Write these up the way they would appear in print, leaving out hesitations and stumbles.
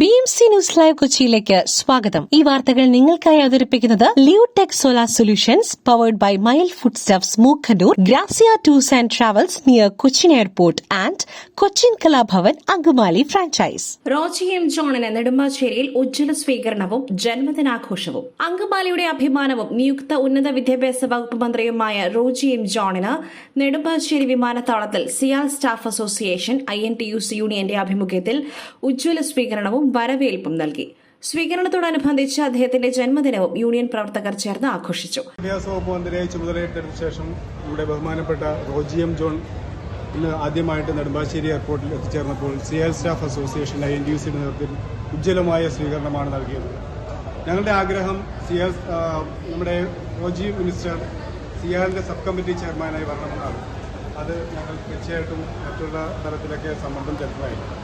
BMC news live കൊച്ചിയിലേക്ക് സ്വാഗതം. ഈ വാർത്തകൾ നിങ്ങൾക്കായി അവതരിപ്പിക്കുന്നത് Leotech solar solutions powered by mile food stuffs Mookkannoor, Grazia tours and travels near Cochin airport and Cochin Kalabhavan Angamaly franchise. Roji M ജോണിന് നെടുമ്പാശ്ശേരിയിൽ ഉജ്ജ്വല സ്വീകരണവും ജന്മദിനാഘോഷവും. അങ്കമാലിയുടെ അഭിമാനവും നിയുക്ത ഉന്നത വിദ്യാഭ്യാസ വകുപ്പ് മന്ത്രിയുമായ റോജി എം ജോണിന് നെടുമ്പാശ്ശേരി വിമാനത്താവളത്തിൽ സിയാൽ സ്റ്റാഫ് അസോസിയേഷൻ INTUC യൂണിയന്റെ ആഭിമുഖ്യത്തിൽ ഉജ്ജ്വല സ്വീകരണവും വരവേൽപ്പും നൽകി. സ്വീകരണത്തോടനുബന്ധിച്ച് അദ്ദേഹത്തിന്റെ ജന്മദിനവും യൂണിയൻ പ്രവർത്തകർ ചേർന്ന് ആഘോഷിച്ചു. വിദ്യാഭ്യാസ വകുപ്പ് മന്ത്രിയായി ചുമതലയേറ്റതിനു ശേഷം ഇവിടെ ബഹുമാനപ്പെട്ട റോജി എം ജോൺ ഇന്ന് ആദ്യമായിട്ട് നെടുമ്പാശ്ശേരി എയർപോർട്ടിൽ എത്തിച്ചേർന്നപ്പോൾ സിയാൽ സ്റ്റാഫ് അസോസിയേഷൻ INTUCയുടെ നേതൃത്വത്തിൽ ഉജ്ജ്വലമായ സ്വീകരണമാണ് നൽകിയത്. ഞങ്ങളുടെ ആഗ്രഹം നമ്മുടെ റോജി മിനിസ്റ്റർ സിയാലിന്റെ സബ് കമ്മിറ്റി ചെയർമാനായി വരണമെന്നാണ്. അത് ഞങ്ങൾ തീർച്ചയായിട്ടും മറ്റുള്ള തലത്തിലൊക്കെ സമ്മർദ്ദം ചെലുത്തുന്നതായിരിക്കും.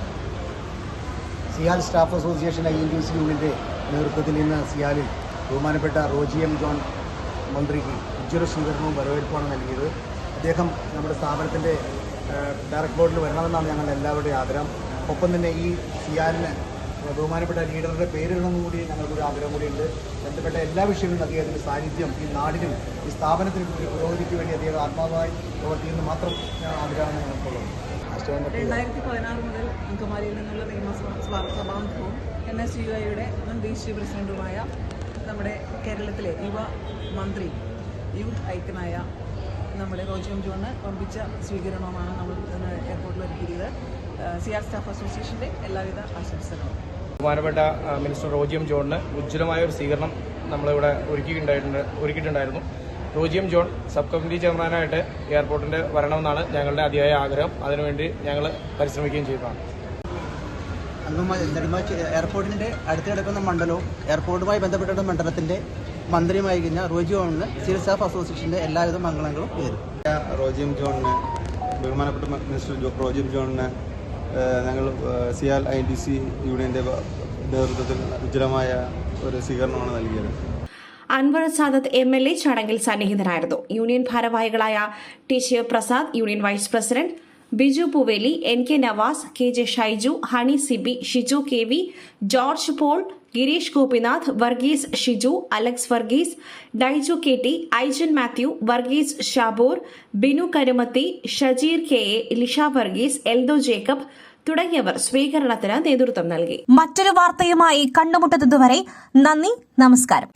സിയാൽ സ്റ്റാഫ് അസോസിയേഷൻ INTUC യൂണിയൻ്റെ നേതൃത്വത്തിൽ ഇന്ന് സിയാലിൽ ബഹുമാനപ്പെട്ട റോജി എം ജോൺ മന്ത്രിക്ക് ഉജ്ജ്വല സ്വീകരണവും വരവേൽപ്പുമാണ് നൽകിയത്. അദ്ദേഹം നമ്മുടെ സ്ഥാപനത്തിൻ്റെ ഡയറക്ടർ ബോർഡിൽ വരണമെന്നാണ് ഞങ്ങളുടെ എല്ലാവരുടെയും ആഗ്രഹം. ഒപ്പം തന്നെ ഈ സിയാലിന് ബഹുമാനപ്പെട്ട ലീഡറുടെ പേരിടണമെന്നും കൂടി ഞങ്ങൾക്കൊരു ആഗ്രഹം കൂടിയുണ്ട്. ബന്ധപ്പെട്ട എല്ലാ വിഷയങ്ങളും അദ്ദേഹത്തിൻ്റെ സാന്നിധ്യം ഈ നാടിനും ഈ സ്ഥാപനത്തിനും ഒരു പുരോഗതിക്ക് വേണ്ടി അദ്ദേഹം ആത്മാവായി പ്രവർത്തിക്കുന്ന മാത്രം ആഗ്രഹമാണ് ഞങ്ങൾക്കുള്ളത്. 2016 മുതൽ അങ്കമാലിയിൽ നിന്നുള്ള നിയമസഭാംഗവും NSUIയുടെ മുൻ ദേശീയ പ്രസിഡന്റുമായ നമ്മുടെ കേരളത്തിലെ യുവ മന്ത്രി യൂത്ത് ഐക്കനായ നമ്മുടെ റോജി എം ജോണിന് വമ്പിച്ച സ്വീകരണമാണ് നമ്മൾ എയർപോർട്ടിൽ ഒരുക്കിയത്. സിയാൽ സ്റ്റാഫ് അസോസിയേഷൻ്റെ എല്ലാവിധ ആശംസകളും. ബഹുമാനപ്പെട്ട മിനിസ്റ്റർ റോജി എം ജോണിന് ഉജ്ജ്വലമായ ഒരു സ്വീകരണം നമ്മളിവിടെ ഒരുക്കിയിട്ടുണ്ടായിരുന്നു. Roji M John sub committee ചെയർമാനായിട്ട് എയർപോർട്ടിന്റെ വരണമെന്നാണ് ഞങ്ങളുടെ അതിയായ ആഗ്രഹം. അതിനുവേണ്ടി ഞങ്ങൾ പരിശ്രമിക്കുകയും ചെയ്യുന്നതാണ്. എയർപോർട്ടിന്റെ അടുത്ത് കിടക്കുന്ന മണ്ഡലവും എയർപോർട്ടുമായി ബന്ധപ്പെട്ട മണ്ഡലത്തിന്റെ മന്ത്രിയുമായി കഴിഞ്ഞ റോജി ജോണിന് സിവിൽ സ്റ്റാഫ് അസോസിയേഷന്റെ എല്ലാവിധ മംഗളങ്ങളും നേരും. റോജി എം ജോണിന് ബഹുമാനപ്പെട്ട മിനിസ്റ്റർ റോജി എം ജോണിന് ഞങ്ങൾ സിയാൽ INTUC യൂണിയന്റെ നേതൃത്വത്തിൽ ഉജ്ജ്വലമായ ഒരു സ്വീകരണമാണ് നൽകിയത്. അൻവർ സാദത്ത് MLA ചടങ്ങിൽ സന്നിഹിതനായിരുന്നു. യൂണിയൻ ഭാരവാഹികളായ TC Prasad, union vice president Biju Pooveli, NK Navas, KJ Shaiju, Honey Siby, Shiju KV, George Paul, Gireesh Gopinath, Varghese Shiju, Alex Varghese, Daiju KT, Aijan Mathew, Varghese Shaboor, Binu Karumathi, Shajeer KA, Lisha Varghese, Eldho Jacob തുടങ്ങിയവർ സ്വീകരണത്തിന് നേതൃത്വം നൽകി. മറ്റൊരു വാർത്തയുമായി കണ്ടുമുട്ടുന്നതുവരെ നന്ദി, നമസ്കാരം.